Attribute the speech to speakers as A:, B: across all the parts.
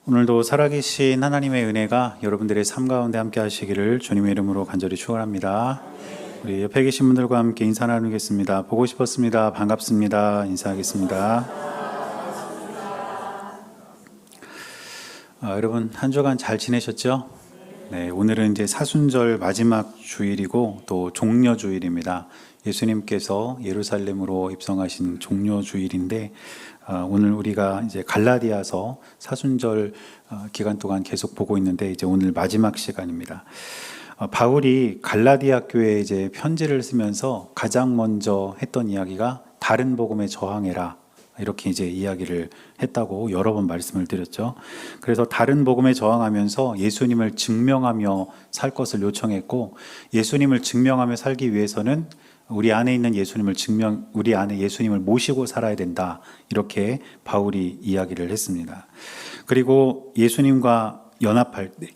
A: 오늘도 살아계신 하나님의 은혜가 여러분들의 삶 가운데 함께 하시기를 주님의 이름으로 간절히 축원합니다. 우리 옆에 계신 분들과 함께 인사 나누겠습니다. 보고 싶었습니다. 반갑습니다. 인사하겠습니다. 여러분 한 주간 잘 지내셨죠? 네, 오늘은 이제 사순절 마지막 주일이고 또 종려주일입니다. 예수님께서 예루살렘으로 입성하신 종려주일인데 오늘 우리가 이제 갈라디아서 사순절 기간 동안 계속 보고 있는데 이제 오늘 마지막 시간입니다. 바울이 갈라디아 교회에 이제 편지를 쓰면서 가장 먼저 했던 이야기가 다른 복음에 저항해라. 이렇게 이제 이야기를 했다고 여러 번 말씀을 드렸죠. 그래서 다른 복음에 저항하면서 예수님을 증명하며 살 것을 요청했고, 예수님을 증명하며 살기 위해서는 우리 안에 있는 우리 안에 예수님을 모시고 살아야 된다. 이렇게 바울이 이야기를 했습니다. 그리고 예수님과 연합할 때,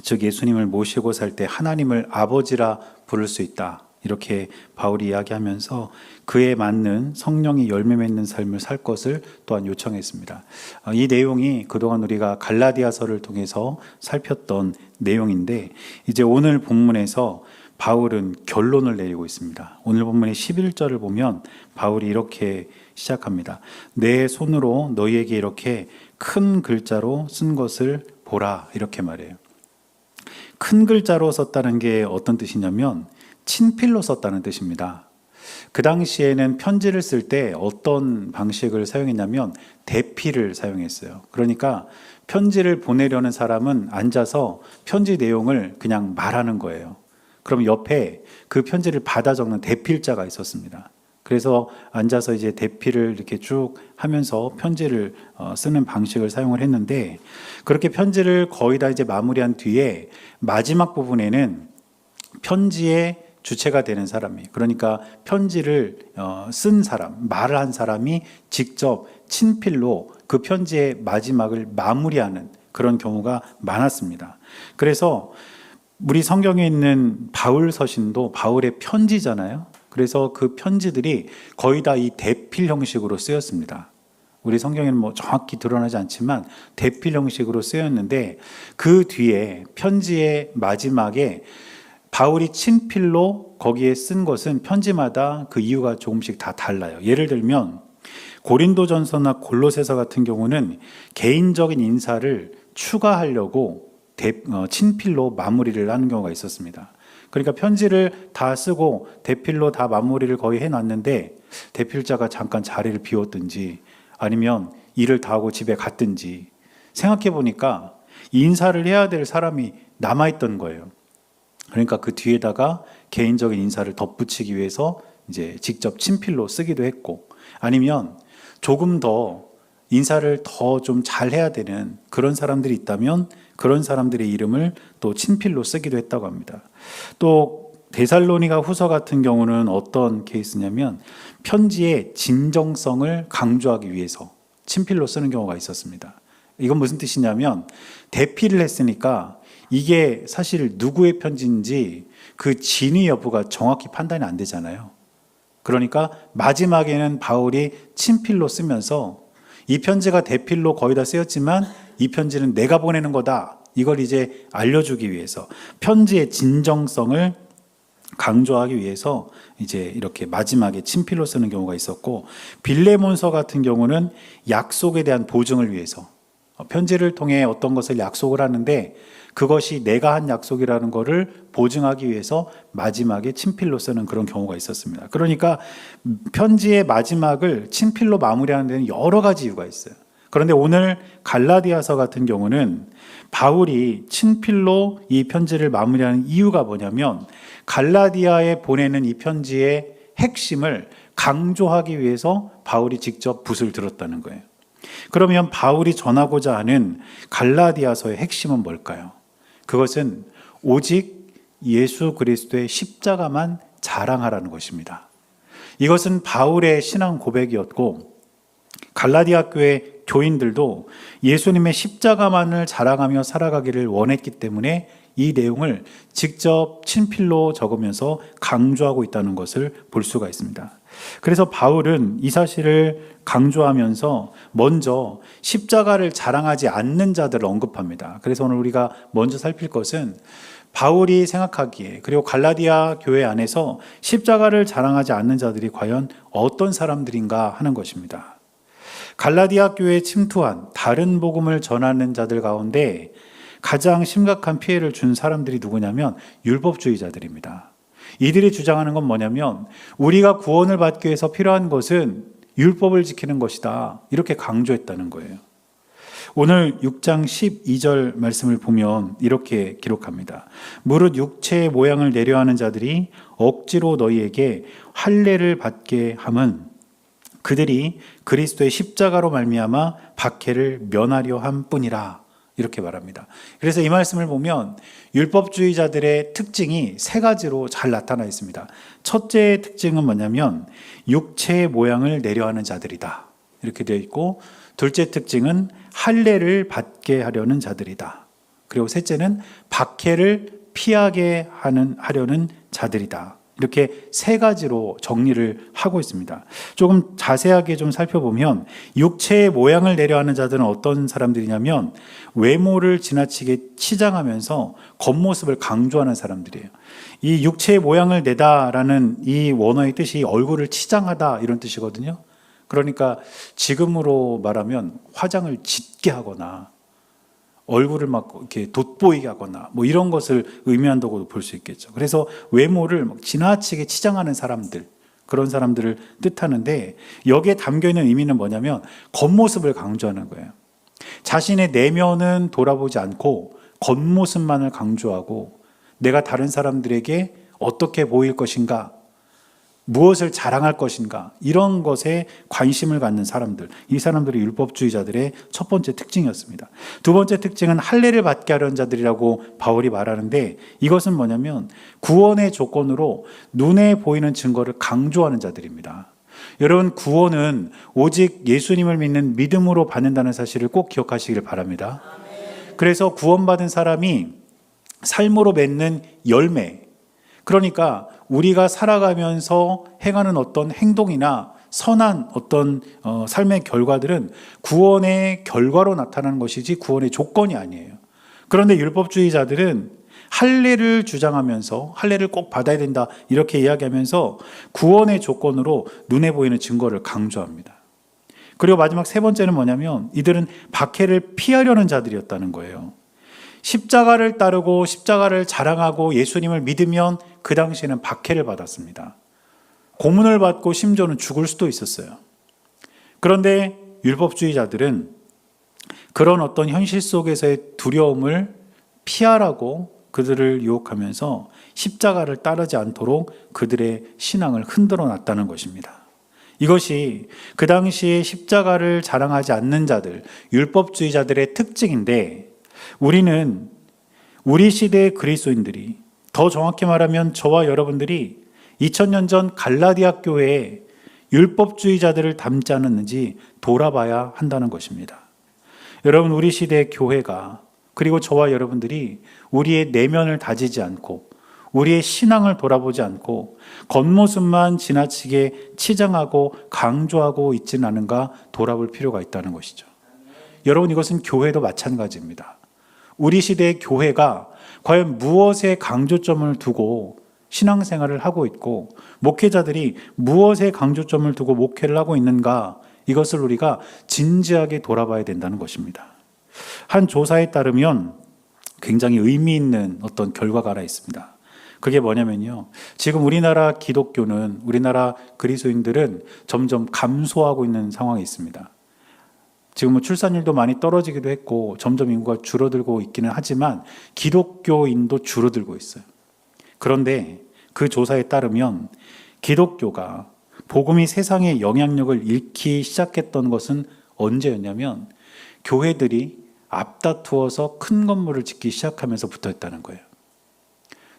A: 즉 예수님을 모시고 살 때 하나님을 아버지라 부를 수 있다. 이렇게 바울이 이야기하면서 그에 맞는 성령이 열매 맺는 삶을 살 것을 또한 요청했습니다. 이 내용이 그동안 우리가 갈라디아서를 통해서 살폈던 내용인데, 이제 오늘 본문에서 바울은 결론을 내리고 있습니다. 오늘 본문의 11절을 보면 바울이 이렇게 시작합니다. 내 손으로 너희에게 이렇게 큰 글자로 쓴 것을 보라. 이렇게 말해요. 큰 글자로 썼다는 게 어떤 뜻이냐면 친필로 썼다는 뜻입니다. 그 당시에는 편지를 쓸 때 어떤 방식을 사용했냐면 대필을 사용했어요. 그러니까 편지를 보내려는 사람은 앉아서 편지 내용을 그냥 말하는 거예요. 그럼 옆에 그 편지를 받아 적는 대필자가 있었습니다. 그래서 앉아서 이제 대필을 이렇게 쭉 하면서 편지를 쓰는 방식을 사용을 했는데, 그렇게 편지를 거의 다 이제 마무리한 뒤에 마지막 부분에는 편지의 주체가 되는 사람이, 그러니까 편지를 쓴 사람, 말을 한 사람이 직접 친필로 그 편지의 마지막을 마무리하는 그런 경우가 많았습니다. 그래서 우리 성경에 있는 바울 서신도 바울의 편지잖아요. 그래서 그 편지들이 거의 다 이 대필 형식으로 쓰였습니다. 우리 성경에는 뭐 정확히 드러나지 않지만 대필 형식으로 쓰였는데, 그 뒤에 편지의 마지막에 바울이 친필로 거기에 쓴 것은 편지마다 그 이유가 조금씩 다 달라요. 예를 들면 고린도전서나 골로새서 같은 경우는 개인적인 인사를 추가하려고 친필로 마무리를 하는 경우가 있었습니다. 그러니까 편지를 다 쓰고 대필로 다 마무리를 거의 해놨는데 대필자가 잠깐 자리를 비웠든지 아니면 일을 다 하고 집에 갔든지, 생각해 보니까 인사를 해야 될 사람이 남아있던 거예요. 그러니까 그 뒤에다가 개인적인 인사를 덧붙이기 위해서 이제 직접 친필로 쓰기도 했고, 아니면 조금 더 인사를 더 좀 잘해야 되는 그런 사람들이 있다면 그런 사람들의 이름을 또 친필로 쓰기도 했다고 합니다. 또 데살로니가 후서 같은 경우는 어떤 케이스냐면 편지의 진정성을 강조하기 위해서 친필로 쓰는 경우가 있었습니다. 이건 무슨 뜻이냐면 대필을 했으니까 이게 사실 누구의 편지인지 그 진위 여부가 정확히 판단이 안 되잖아요. 그러니까 마지막에는 바울이 친필로 쓰면서 이 편지가 대필로 거의 다 쓰였지만 이 편지는 내가 보내는 거다, 이걸 이제 알려주기 위해서 편지의 진정성을 강조하기 위해서 이제 이렇게 마지막에 친필로 쓰는 경우가 있었고, 빌레몬서 같은 경우는 약속에 대한 보증을 위해서 편지를 통해 어떤 것을 약속을 하는데 그것이 내가 한 약속이라는 것을 보증하기 위해서 마지막에 친필로 쓰는 그런 경우가 있었습니다. 그러니까 편지의 마지막을 친필로 마무리하는 데는 여러 가지 이유가 있어요. 그런데 오늘 갈라디아서 같은 경우는 바울이 친필로 이 편지를 마무리하는 이유가 뭐냐면 갈라디아에 보내는 이 편지의 핵심을 강조하기 위해서 바울이 직접 붓을 들었다는 거예요. 그러면 바울이 전하고자 하는 갈라디아서의 핵심은 뭘까요? 그것은 오직 예수 그리스도의 십자가만 자랑하라는 것입니다. 이것은 바울의 신앙 고백이었고, 갈라디아 교회 교인들도 예수님의 십자가만을 자랑하며 살아가기를 원했기 때문에 이 내용을 직접 친필로 적으면서 강조하고 있다는 것을 볼 수가 있습니다. 그래서 바울은 이 사실을 강조하면서 먼저 십자가를 자랑하지 않는 자들을 언급합니다. 그래서 오늘 우리가 먼저 살필 것은 바울이 생각하기에, 그리고 갈라디아 교회 안에서 십자가를 자랑하지 않는 자들이 과연 어떤 사람들인가 하는 것입니다. 갈라디아 교회에 침투한 다른 복음을 전하는 자들 가운데 가장 심각한 피해를 준 사람들이 누구냐면 율법주의자들입니다. 이들이 주장하는 건 뭐냐면 우리가 구원을 받기 위해서 필요한 것은 율법을 지키는 것이다, 이렇게 강조했다는 거예요. 오늘 6장 12절 말씀을 보면 이렇게 기록합니다. 무릇 육체의 모양을 내려하는 자들이 억지로 너희에게 할례를 받게 함은 그들이 그리스도의 십자가로 말미암아 박해를 면하려 함뿐이라, 이렇게 말합니다. 그래서 이 말씀을 보면 율법주의자들의 특징이 세 가지로 잘 나타나 있습니다. 첫째 특징은 뭐냐면 육체의 모양을 내려하는 자들이다, 이렇게 되어 있고, 둘째 특징은 할례를 받게 하려는 자들이다. 그리고 셋째는 박해를 피하게 하려는 자들이다. 이렇게 세 가지로 정리를 하고 있습니다. 조금 자세하게 좀 살펴보면 육체의 모양을 내려하는 자들은 어떤 사람들이냐면 외모를 지나치게 치장하면서 겉모습을 강조하는 사람들이에요. 이 육체의 모양을 내다라는 이 원어의 뜻이 얼굴을 치장하다, 이런 뜻이거든요. 그러니까 지금으로 말하면 화장을 짙게 하거나 얼굴을 막 이렇게 돋보이게 하거나 뭐 이런 것을 의미한다고 볼 수 있겠죠. 그래서 외모를 막 지나치게 치장하는 사람들, 그런 사람들을 뜻하는데 여기에 담겨있는 의미는 뭐냐면 겉모습을 강조하는 거예요. 자신의 내면은 돌아보지 않고 겉모습만을 강조하고 내가 다른 사람들에게 어떻게 보일 것인가, 무엇을 자랑할 것인가, 이런 것에 관심을 갖는 사람들, 이 사람들이 율법주의자들의 첫 번째 특징이었습니다. 두 번째 특징은 할례를 받게 하려는 자들이라고 바울이 말하는데, 이것은 뭐냐면 구원의 조건으로 눈에 보이는 증거를 강조하는 자들입니다. 여러분, 구원은 오직 예수님을 믿는 믿음으로 받는다는 사실을 꼭 기억하시길 바랍니다. 그래서 구원받은 사람이 삶으로 맺는 열매, 그러니까 우리가 살아가면서 행하는 어떤 행동이나 선한 어떤 삶의 결과들은 구원의 결과로 나타나는 것이지 구원의 조건이 아니에요. 그런데 율법주의자들은 할례를 주장하면서 할례를 꼭 받아야 된다, 이렇게 이야기하면서 구원의 조건으로 눈에 보이는 증거를 강조합니다. 그리고 마지막 세 번째는 뭐냐면 이들은 박해를 피하려는 자들이었다는 거예요. 십자가를 따르고 십자가를 자랑하고 예수님을 믿으면 그 당시에는 박해를 받았습니다. 고문을 받고 심지어는 죽을 수도 있었어요. 그런데 율법주의자들은 그런 어떤 현실 속에서의 두려움을 피하라고 그들을 유혹하면서 십자가를 따르지 않도록 그들의 신앙을 흔들어 놨다는 것입니다. 이것이 그 당시에 십자가를 자랑하지 않는 자들, 율법주의자들의 특징인데, 우리는 우리 시대의 그리스도인들이, 더 정확히 말하면 저와 여러분들이 2000년 전 갈라디아 교회에 율법주의자들을 닮지 않았는지 돌아봐야 한다는 것입니다. 여러분, 우리 시대의 교회가, 그리고 저와 여러분들이 우리의 내면을 다지지 않고 우리의 신앙을 돌아보지 않고 겉모습만 지나치게 치장하고 강조하고 있지는 않은가 돌아볼 필요가 있다는 것이죠. 여러분, 이것은 교회도 마찬가지입니다. 우리 시대의 교회가 과연 무엇에 강조점을 두고 신앙생활을 하고 있고 목회자들이 무엇에 강조점을 두고 목회를 하고 있는가, 이것을 우리가 진지하게 돌아봐야 된다는 것입니다. 한 조사에 따르면 굉장히 의미 있는 어떤 결과가 하나 있습니다. 그게 뭐냐면요, 지금 우리나라 기독교는, 우리나라 그리스도인들은 점점 감소하고 있는 상황이 있습니다. 지금 뭐 출산율도 많이 떨어지기도 했고 점점 인구가 줄어들고 있기는 하지만 기독교인도 줄어들고 있어요. 그런데 그 조사에 따르면 기독교가, 복음이 세상의 영향력을 잃기 시작했던 것은 언제였냐면 교회들이 앞다투어서 큰 건물을 짓기 시작하면서부터였다는 거예요.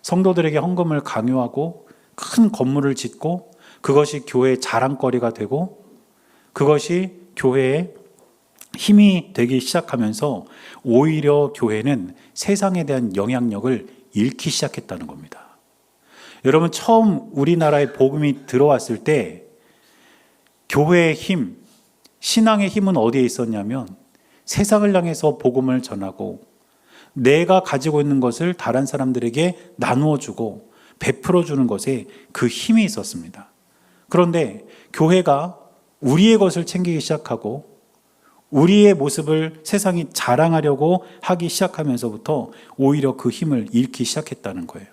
A: 성도들에게 헌금을 강요하고 큰 건물을 짓고 그것이 교회의 자랑거리가 되고 그것이 교회의 힘이 되기 시작하면서 오히려 교회는 세상에 대한 영향력을 잃기 시작했다는 겁니다. 여러분, 처음 우리나라에 복음이 들어왔을 때 교회의 힘, 신앙의 힘은 어디에 있었냐면 세상을 향해서 복음을 전하고 내가 가지고 있는 것을 다른 사람들에게 나누어 주고 베풀어 주는 것에 그 힘이 있었습니다. 그런데 교회가 우리의 것을 챙기기 시작하고 우리의 모습을 세상이 자랑하려고 하기 시작하면서부터 오히려 그 힘을 잃기 시작했다는 거예요.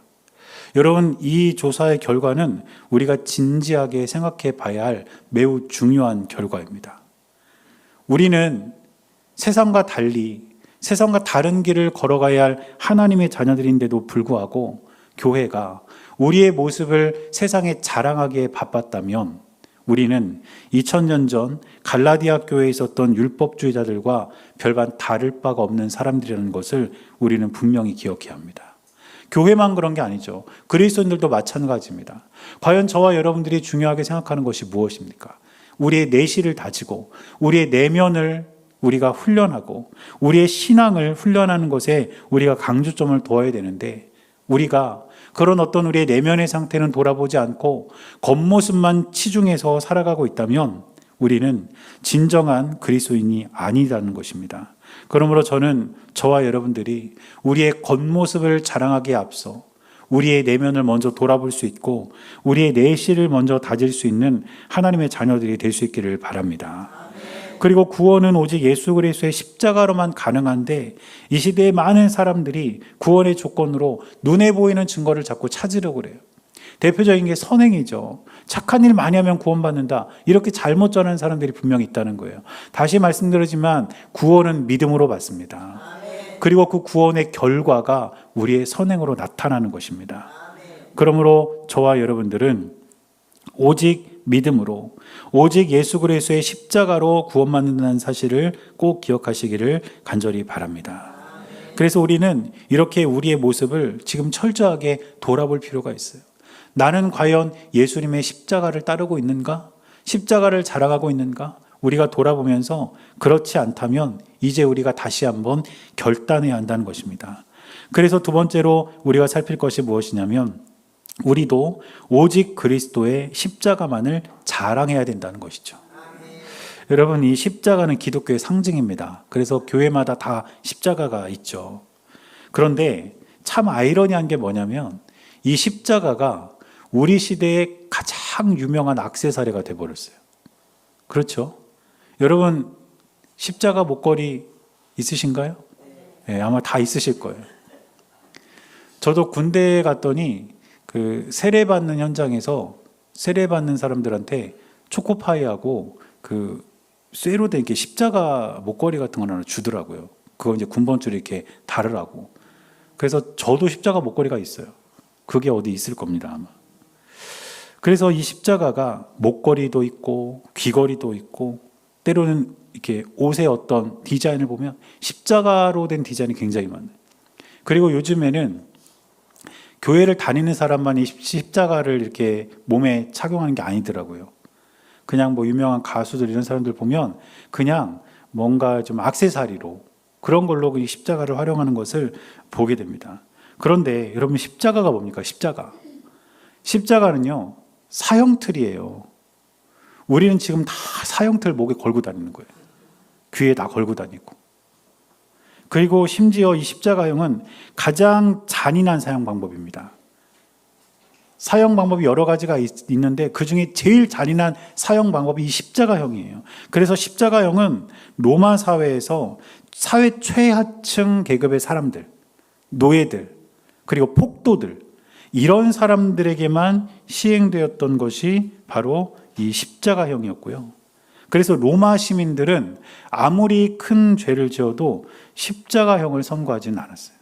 A: 여러분, 이 조사의 결과는 우리가 진지하게 생각해 봐야 할 매우 중요한 결과입니다. 우리는 세상과 달리 세상과 다른 길을 걸어가야 할 하나님의 자녀들인데도 불구하고 교회가 우리의 모습을 세상에 자랑하기에 바빴다면 우리는 2000년 전 갈라디아 교회에 있었던 율법주의자들과 별반 다를 바가 없는 사람들이라는 것을 우리는 분명히 기억해야 합니다. 교회만 그런 게 아니죠. 그리스도인들도 마찬가지입니다. 과연 저와 여러분들이 중요하게 생각하는 것이 무엇입니까? 우리의 내실을 다지고 우리의 내면을 우리가 훈련하고 우리의 신앙을 훈련하는 것에 우리가 강조점을 둬야 되는데 우리가 그런 어떤 우리의 내면의 상태는 돌아보지 않고 겉모습만 치중해서 살아가고 있다면 우리는 진정한 그리스도인이 아니라는 것입니다. 그러므로 저는 저와 여러분들이 우리의 겉모습을 자랑하기에 앞서 우리의 내면을 먼저 돌아볼 수 있고 우리의 내실을 먼저 다질 수 있는 하나님의 자녀들이 될 수 있기를 바랍니다. 그리고 구원은 오직 예수 그리스도의 십자가로만 가능한데 이 시대의 많은 사람들이 구원의 조건으로 눈에 보이는 증거를 자꾸 찾으려고 그래요. 대표적인 게 선행이죠. 착한 일 많이 하면 구원받는다. 이렇게 잘못 전하는 사람들이 분명히 있다는 거예요. 다시 말씀드리지만 구원은 믿음으로 받습니다. 그리고 그 구원의 결과가 우리의 선행으로 나타나는 것입니다. 그러므로 저와 여러분들은 오직 믿음으로 오직 예수 그리스도의 십자가로 구원받는다는 사실을 꼭 기억하시기를 간절히 바랍니다. 그래서 우리는 이렇게 우리의 모습을 지금 철저하게 돌아볼 필요가 있어요. 나는 과연 예수님의 십자가를 따르고 있는가? 십자가를 자랑하고 있는가? 우리가 돌아보면서 그렇지 않다면 이제 우리가 다시 한번 결단해야 한다는 것입니다. 그래서 두 번째로 우리가 살필 것이 무엇이냐면 우리도 오직 그리스도의 십자가만을 자랑해야 된다는 것이죠. 여러분, 이 십자가는 기독교의 상징입니다. 그래서 교회마다 다 십자가가 있죠. 그런데 참 아이러니한 게 뭐냐면 이 십자가가 우리 시대의 가장 유명한 액세서리가 되어버렸어요. 그렇죠? 여러분, 십자가 목걸이 있으신가요? 네, 아마 다 있으실 거예요. 저도 군대에 갔더니 그 세례받는 현장에서 세례받는 사람들한테 초코파이하고 그 쇠로 된 게 십자가 목걸이 같은 거 하나 주더라고요. 그거 이제 군번줄에 이렇게 달으라고. 그래서 저도 십자가 목걸이가 있어요. 그게 어디 있을 겁니다, 아마. 그래서 이 십자가가 목걸이도 있고 귀걸이도 있고 때로는 이렇게 옷의 어떤 디자인을 보면 십자가로 된 디자인이 굉장히 많아요. 그리고 요즘에는 교회를 다니는 사람만이 십자가를 이렇게 몸에 착용하는 게 아니더라고요. 그냥 뭐 유명한 가수들 이런 사람들 보면 그냥 뭔가 좀 액세서리로 그런 걸로 이 십자가를 활용하는 것을 보게 됩니다. 그런데 여러분, 십자가가 뭡니까? 십자가는요 사형틀이에요. 우리는 지금 다 사형틀 목에 걸고 다니는 거예요. 귀에 다 걸고 다니고. 그리고 심지어 이 십자가형은 가장 잔인한 사형 방법입니다. 사형 방법이 여러 가지가 있는데 그 중에 제일 잔인한 사형 방법이 이 십자가형이에요. 그래서 십자가형은 로마 사회에서 사회 최하층 계급의 사람들, 노예들, 그리고 폭도들, 이런 사람들에게만 시행되었던 것이 바로 이 십자가형이었고요. 그래서 로마 시민들은 아무리 큰 죄를 지어도 십자가형을 선고하지는 않았어요.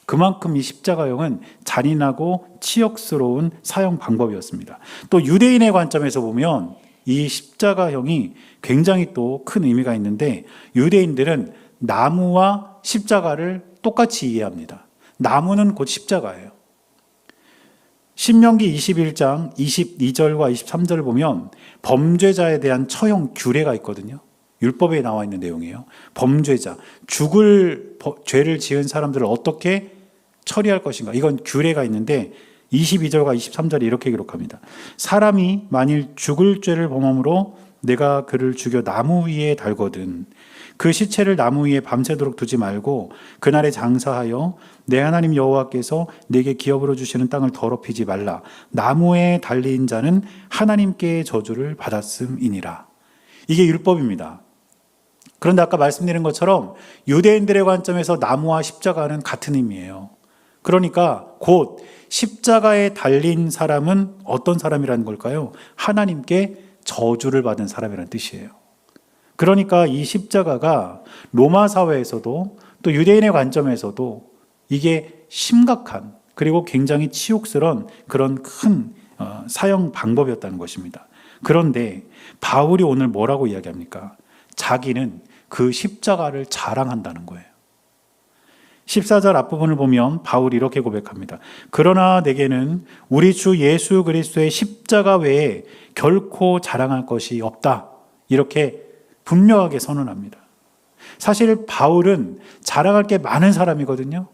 A: 그만큼 이 십자가형은 잔인하고 치욕스러운 사형 방법이었습니다. 또 유대인의 관점에서 보면 이 십자가형이 굉장히 또 큰 의미가 있는데 유대인들은 나무와 십자가를 똑같이 이해합니다. 나무는 곧 십자가예요. 신명기 21장 22절과 23절을 보면 범죄자에 대한 처형 규례가 있거든요. 율법에 나와 있는 내용이에요. 범죄자, 죽을 죄를 지은 사람들을 어떻게 처리할 것인가, 이건 규례가 있는데 22절과 23절에 이렇게 기록합니다. 사람이 만일 죽을 죄를 범함으로 내가 그를 죽여 나무 위에 달거든 그 시체를 나무 위에 밤새도록 두지 말고 그날에 장사하여 내 하나님 여호와께서 내게 기업으로 주시는 땅을 더럽히지 말라. 나무에 달린 자는 하나님께 저주를 받았음이니라. 이게 율법입니다. 그런데 아까 말씀드린 것처럼 유대인들의 관점에서 나무와 십자가는 같은 의미예요. 그러니까 곧 십자가에 달린 사람은 어떤 사람이라는 걸까요? 하나님께 저주를 받은 사람이라는 뜻이에요. 그러니까 이 십자가가 로마 사회에서도 또 유대인의 관점에서도 이게 심각한 그리고 굉장히 치욕스러운 그런 큰 사형 방법이었다는 것입니다. 그런데 바울이 오늘 뭐라고 이야기합니까? 자기는 그 십자가를 자랑한다는 거예요. 14절 앞부분을 보면 바울이 이렇게 고백합니다. 그러나 내게는 우리 주 예수 그리스도의 십자가 외에 결코 자랑할 것이 없다. 이렇게 분명하게 선언합니다. 사실 바울은 자랑할 게 많은 사람이거든요.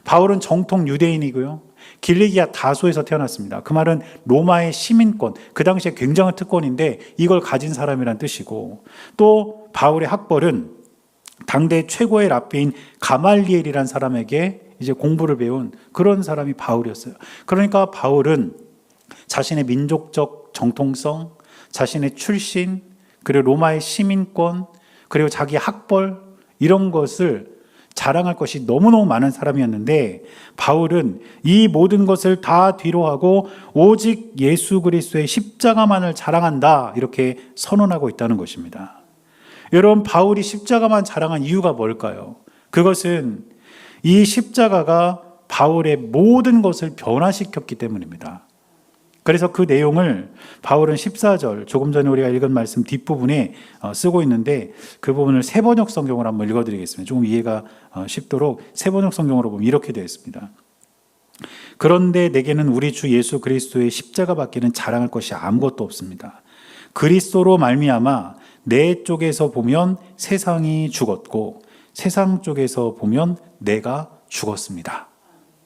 A: 바울은 정통 유대인이고요. 길리기아 다소에서 태어났습니다. 그 말은 로마의 시민권, 그 당시에 굉장한 특권인데 이걸 가진 사람이란 뜻이고, 또 바울의 학벌은 당대 최고의 랍비인 가말리엘이란 사람에게 이제 공부를 배운 그런 사람이 바울이었어요. 그러니까 바울은 자신의 민족적 정통성, 자신의 출신, 그리고 로마의 시민권, 그리고 자기 학벌 이런 것을 자랑할 것이 너무너무 많은 사람이었는데 바울은 이 모든 것을 다 뒤로하고 오직 예수 그리스도의 십자가만을 자랑한다 이렇게 선언하고 있다는 것입니다. 여러분, 바울이 십자가만 자랑한 이유가 뭘까요? 그것은 이 십자가가 바울의 모든 것을 변화시켰기 때문입니다. 그래서 그 내용을 바울은 14절, 조금 전에 우리가 읽은 말씀 뒷부분에 쓰고 있는데 그 부분을 세번역 성경으로 한번 읽어드리겠습니다. 조금 이해가 쉽도록 세번역 성경으로 보면 이렇게 되어 있습니다. 그런데 내게는 우리 주 예수 그리스도의 십자가밖에는 자랑할 것이 아무것도 없습니다. 그리스도로 말미암아 내 쪽에서 보면 세상이 죽었고 세상 쪽에서 보면 내가 죽었습니다.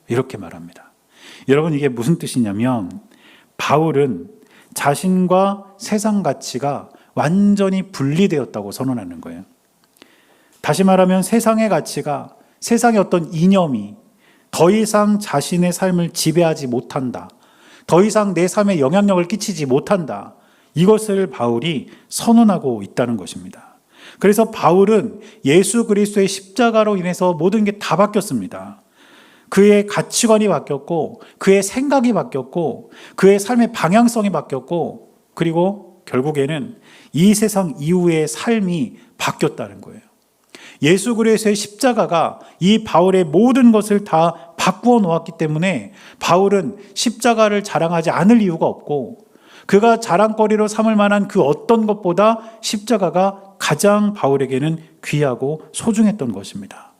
A: 이렇게 말합니다. 여러분, 이게 무슨 뜻이냐면 바울은 자신과 세상 가치가 완전히 분리되었다고 선언하는 거예요. 다시 말하면 세상의 가치가, 세상의 어떤 이념이 더 이상 자신의 삶을 지배하지 못한다. 더 이상 내 삶에 영향력을 끼치지 못한다. 이것을 바울이 선언하고 있다는 것입니다. 그래서 바울은 예수 그리스도의 십자가로 인해서 모든 게 다 바뀌었습니다. 그의 가치관이 바뀌었고 그의 생각이 바뀌었고 그의 삶의 방향성이 바뀌었고 그리고 결국에는 이 세상 이후의 삶이 바뀌었다는 거예요. 예수 그리스도의 십자가가 이 바울의 모든 것을 다 바꾸어 놓았기 때문에 바울은 십자가를 자랑하지 않을 이유가 없고 그가 자랑거리로 삼을 만한 그 어떤 것보다 십자가가 가장 바울에게는 귀하고 소중했던 것입니다.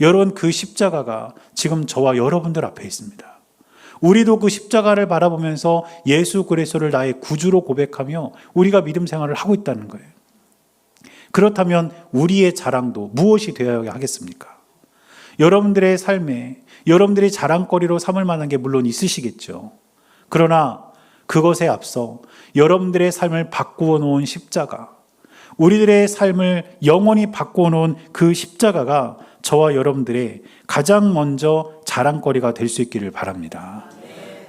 A: 여러분, 그 십자가가 지금 저와 여러분들 앞에 있습니다. 우리도 그 십자가를 바라보면서 예수 그리스도를 나의 구주로 고백하며 우리가 믿음 생활을 하고 있다는 거예요. 그렇다면 우리의 자랑도 무엇이 되어야 하겠습니까? 여러분들의 삶에 여러분들이 자랑거리로 삼을 만한 게 물론 있으시겠죠. 그러나 그것에 앞서 여러분들의 삶을 바꾸어 놓은 십자가, 우리들의 삶을 영원히 바꾸어 놓은 그 십자가가 저와 여러분들의 가장 먼저 자랑거리가 될 수 있기를 바랍니다.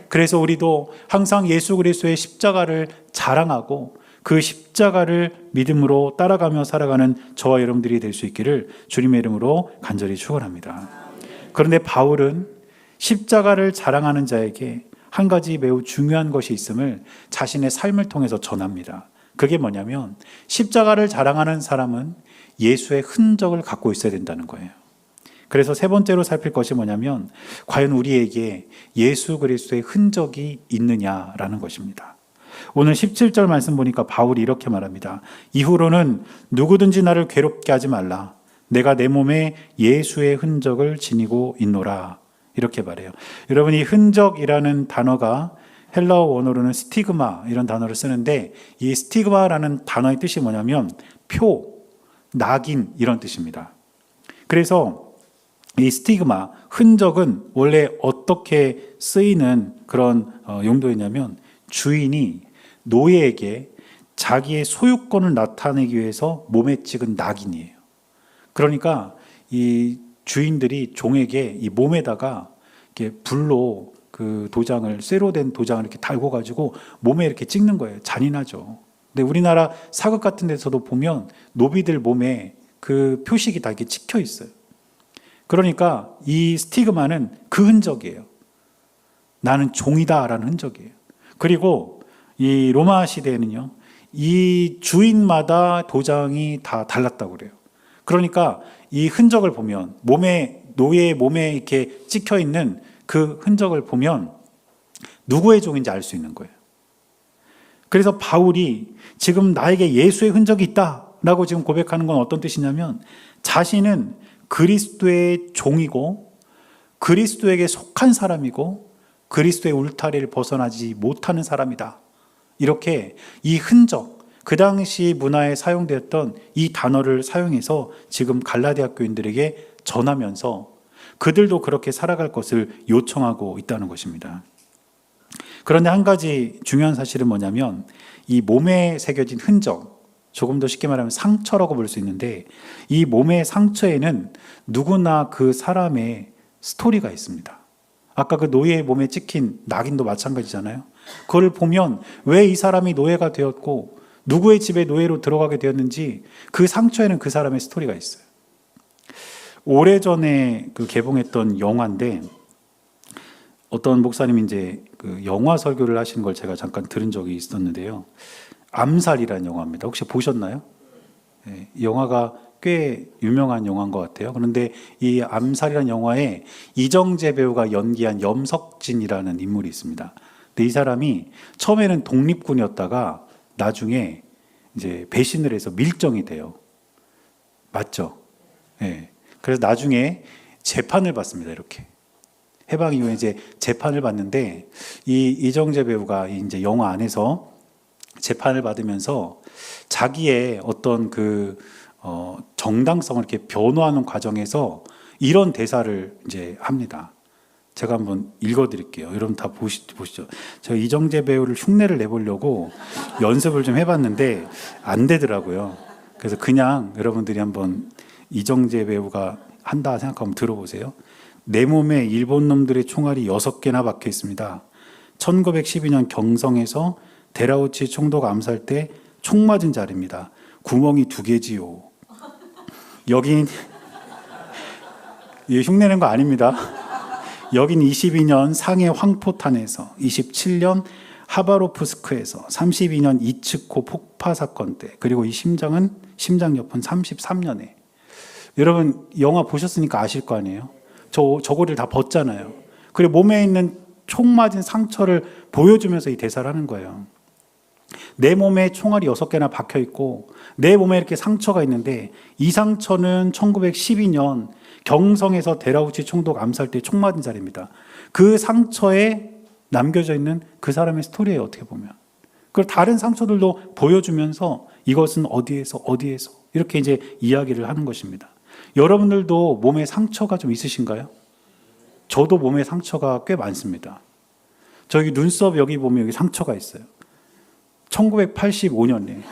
A: 그래서 우리도 항상 예수 그리스도의 십자가를 자랑하고 그 십자가를 믿음으로 따라가며 살아가는 저와 여러분들이 될 수 있기를 주님의 이름으로 간절히 축원합니다. 그런데 바울은 십자가를 자랑하는 자에게 한 가지 매우 중요한 것이 있음을 자신의 삶을 통해서 전합니다. 그게 뭐냐면 십자가를 자랑하는 사람은 예수의 흔적을 갖고 있어야 된다는 거예요. 그래서 세 번째로 살필 것이 뭐냐면 과연 우리에게 예수 그리스도의 흔적이 있느냐라는 것입니다. 오늘 17절 말씀 보니까 바울이 이렇게 말합니다. 이후로는 누구든지 나를 괴롭게 하지 말라. 내가 내 몸에 예수의 흔적을 지니고 있노라. 이렇게 말해요. 여러분, 이 흔적이라는 단어가 헬라어 원어로는 스티그마 이런 단어를 쓰는데 이 스티그마라는 단어의 뜻이 뭐냐면 표, 낙인 이런 뜻입니다. 그래서 이 스티그마, 흔적은 원래 어떻게 쓰이는 그런 용도였냐면 주인이 노예에게 자기의 소유권을 나타내기 위해서 몸에 찍은 낙인이에요. 그러니까 이 주인들이 종에게 이 몸에다가 이렇게 불로 그 도장을, 쇠로 된 도장을 이렇게 달고 가지고 몸에 이렇게 찍는 거예요. 잔인하죠. 근데 우리나라 사극 같은 데서도 보면 노비들 몸에 그 표식이 다 이렇게 찍혀 있어요. 그러니까 이 스티그마는 그 흔적이에요. 나는 종이다라는 흔적이에요. 그리고 이 로마 시대에는요, 이 주인마다 도장이 다 달랐다고 그래요. 그러니까 이 흔적을 보면 노예의 몸에 이렇게 찍혀 있는 그 흔적을 보면 누구의 종인지 알 수 있는 거예요. 그래서 바울이 지금 나에게 예수의 흔적이 있다라고 지금 고백하는 건 어떤 뜻이냐면 자신은 그리스도의 종이고 그리스도에게 속한 사람이고 그리스도의 울타리를 벗어나지 못하는 사람이다. 이렇게 이 흔적, 그 당시 문화에 사용되었던 이 단어를 사용해서 지금 갈라디아 교인들에게 전하면서 그들도 그렇게 살아갈 것을 요청하고 있다는 것입니다. 그런데 한 가지 중요한 사실은 뭐냐면 이 몸에 새겨진 흔적, 조금 더 쉽게 말하면 상처라고 볼 수 있는데 이 몸의 상처에는 누구나 그 사람의 스토리가 있습니다. 아까 그 노예의 몸에 찍힌 낙인도 마찬가지잖아요. 그걸 보면 왜 이 사람이 노예가 되었고 누구의 집에 노예로 들어가게 되었는지 그 상처에는 그 사람의 스토리가 있어요. 오래전에 그 개봉했던 영화인데 어떤 목사님이 이제 그 영화 설교를 하시는 걸 제가 잠깐 들은 적이 있었는데요. 암살이라는 영화입니다. 혹시 보셨나요? 네, 영화가 꽤 유명한 영화인 것 같아요. 그런데 이 암살이라는 영화에 이정재 배우가 연기한 염석진이라는 인물이 있습니다. 근데 이 사람이 처음에는 독립군이었다가 나중에 이제 배신을 해서 밀정이 돼요. 맞죠? 네. 그래서 나중에 재판을 받습니다. 이렇게 해방 이후에 이제 재판을 받는데 이 이정재 배우가 이제 영화 안에서 재판을 받으면서 자기의 어떤 그 정당성을 이렇게 변호하는 과정에서 이런 대사를 이제 합니다. 제가 한번 읽어드릴게요. 여러분 다 보시죠. 제가 이정재 배우를 흉내를 내보려고 연습을 좀 해봤는데 안 되더라고요. 그래서 그냥 여러분들이 한번 이정재 배우가 한다 생각하면 들어보세요. 내 몸에 일본 놈들의 총알이 6개나 박혀 있습니다. 1912년 경성에서 데라우치 총독 암살 때 총 맞은 자리입니다. 구멍이 2개지요. 여긴 흉내낸 거 아닙니다. 여긴 22년 상해 황포탄에서, 27년 하바로프스크에서, 32년 이츠코 폭파 사건 때, 그리고 이 심장여폰 33년에. 여러분 영화 보셨으니까 아실 거 아니에요? 저거를 다 벗잖아요. 그리고 몸에 있는 총 맞은 상처를 보여주면서 이 대사를 하는 거예요. 내 몸에 총알이 6개나 박혀 있고 내 몸에 이렇게 상처가 있는데 이 상처는 1912년 경성에서 데라우치 총독 암살 때 총 맞은 자리입니다. 그 상처에 남겨져 있는 그 사람의 스토리예요. 어떻게 보면. 그걸 다른 상처들도 보여주면서 이것은 어디에서 이렇게 이제 이야기를 하는 것입니다. 여러분들도 몸에 상처가 좀 있으신가요? 저도 몸에 상처가 꽤 많습니다. 저기 눈썹 여기 보면 여기 상처가 있어요. 1985년에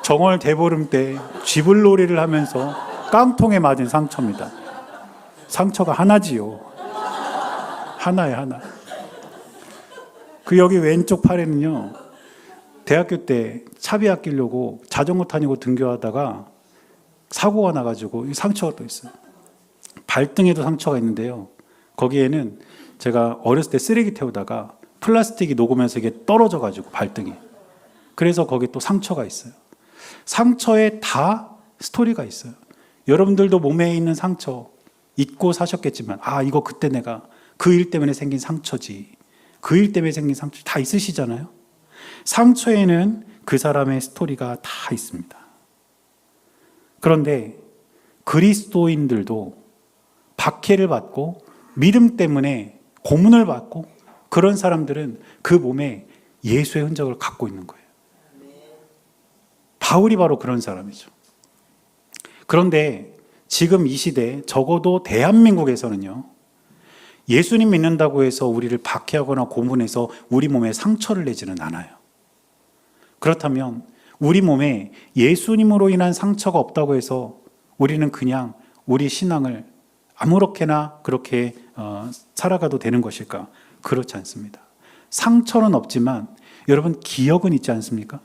A: 정월 대보름 때 쥐불놀이를 하면서 깡통에 맞은 상처입니다. 상처가 하나지요. 하나예요, 하나. 그 여기 왼쪽 팔에는요, 대학교 때 차비 아끼려고 자전거 타고 등교하다가 사고가 나가지고 상처가 또 있어요. 발등에도 상처가 있는데요. 거기에는 제가 어렸을 때 쓰레기 태우다가 플라스틱이 녹으면서 이게 떨어져가지고 발등에. 그래서 거기 또 상처가 있어요. 상처에 다 스토리가 있어요. 여러분들도 몸에 있는 상처 잊고 사셨겠지만, 이거 그때 내가 그 일 때문에 생긴 상처지. 그 일 때문에 생긴 상처 다 있으시잖아요. 상처에는 그 사람의 스토리가 다 있습니다. 그런데 그리스도인들도 박해를 받고 믿음 때문에 고문을 받고 그런 사람들은 그 몸에 예수의 흔적을 갖고 있는 거예요. 바울이 바로 그런 사람이죠. 그런데 지금 이 시대, 적어도 대한민국에서는요, 예수님 믿는다고 해서 우리를 박해하거나 고문해서 우리 몸에 상처를 내지는 않아요. 그렇다면 우리 몸에 예수님으로 인한 상처가 없다고 해서 우리는 그냥 우리 신앙을 아무렇게나 그렇게 살아가도 되는 것일까? 그렇지 않습니다. 상처는 없지만 여러분, 기억은 있지 않습니까?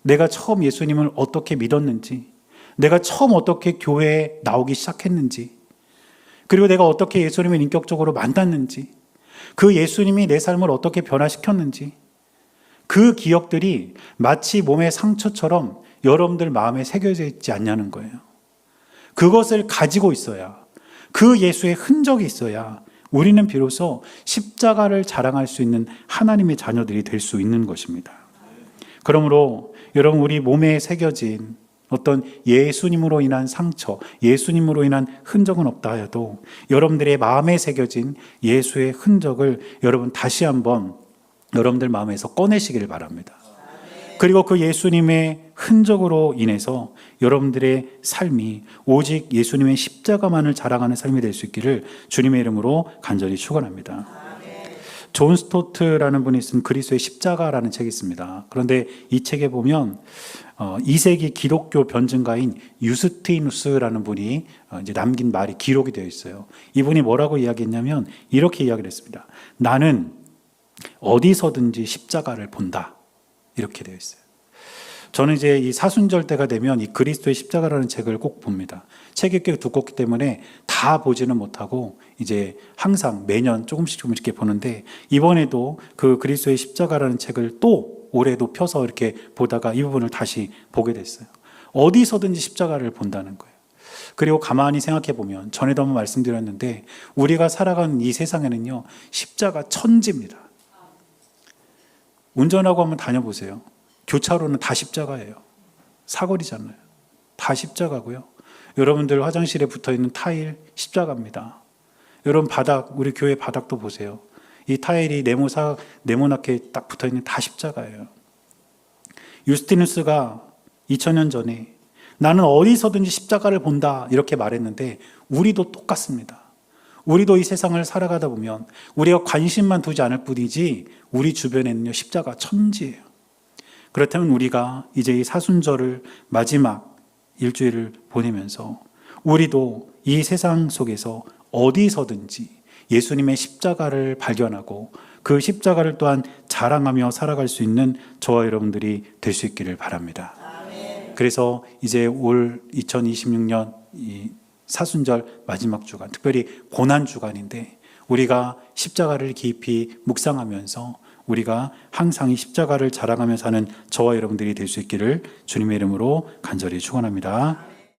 A: 내가 처음 예수님을 어떻게 믿었는지, 내가 처음 어떻게 교회에 나오기 시작했는지, 그리고 내가 어떻게 예수님을 인격적으로 만났는지, 그 예수님이 내 삶을 어떻게 변화시켰는지, 그 기억들이 마치 몸의 상처처럼 여러분들 마음에 새겨져 있지 않냐는 거예요. 그것을 가지고 있어야, 그 예수의 흔적이 있어야 우리는 비로소 십자가를 자랑할 수 있는 하나님의 자녀들이 될 수 있는 것입니다. 그러므로 여러분, 우리 몸에 새겨진 어떤 예수님으로 인한 상처, 예수님으로 인한 흔적은 없다 해도 여러분들의 마음에 새겨진 예수의 흔적을 여러분 다시 한번 여러분들 마음에서 꺼내시기를 바랍니다. 그리고 그 예수님의 흔적으로 인해서 여러분들의 삶이 오직 예수님의 십자가만을 자랑하는 삶이 될 수 있기를 주님의 이름으로 간절히 축원합니다. 존 스토트라는 분이 쓴 그리스도의 십자가라는 책이 있습니다. 그런데 이 책에 보면 2세기 기독교 변증가인 유스티누스라는 분이 이제 남긴 말이 기록이 되어 있어요. 이분이 뭐라고 이야기했냐면 이렇게 이야기를 했습니다. 나는 어디서든지 십자가를 본다. 이렇게 되어 있어요. 저는 이제 이 사순절 때가 되면 이 그리스도의 십자가라는 책을 꼭 봅니다. 책이 꽤 두껍기 때문에 다 보지는 못하고 이제 항상 매년 조금씩 이렇게 보는데, 이번에도 그 그리스도의 십자가라는 책을 또 올해도 펴서 이렇게 보다가 이 부분을 다시 보게 됐어요. 어디서든지 십자가를 본다는 거예요. 그리고 가만히 생각해 보면, 전에도 한번 말씀드렸는데 우리가 살아가는 이 세상에는요, 십자가 천지입니다. 운전하고 한번 다녀보세요. 교차로는 다 십자가예요. 사거리잖아요. 다 십자가고요. 여러분들 화장실에 붙어있는 타일 십자가입니다. 여러분 바닥, 우리 교회 바닥도 보세요. 이 타일이 네모나게 딱 붙어있는 다 십자가예요. 유스티누스가 2000년 전에 나는 어디서든지 십자가를 본다 이렇게 말했는데, 우리도 똑같습니다. 우리도 이 세상을 살아가다 보면 우리가 관심만 두지 않을 뿐이지 우리 주변에는요, 십자가 천지예요. 그렇다면 우리가 이제 이 사순절을 마지막 일주일을 보내면서 우리도 이 세상 속에서 어디서든지 예수님의 십자가를 발견하고 그 십자가를 또한 자랑하며 살아갈 수 있는 저와 여러분들이 될 수 있기를 바랍니다. 그래서 이제 올 2026년 이 사순절 마지막 주간, 특별히 고난 주간인데 우리가 십자가를 깊이 묵상하면서 우리가 항상 이 십자가를 자랑하며 사는 저와 여러분들이 될 수 있기를 주님의 이름으로 간절히 축원합니다.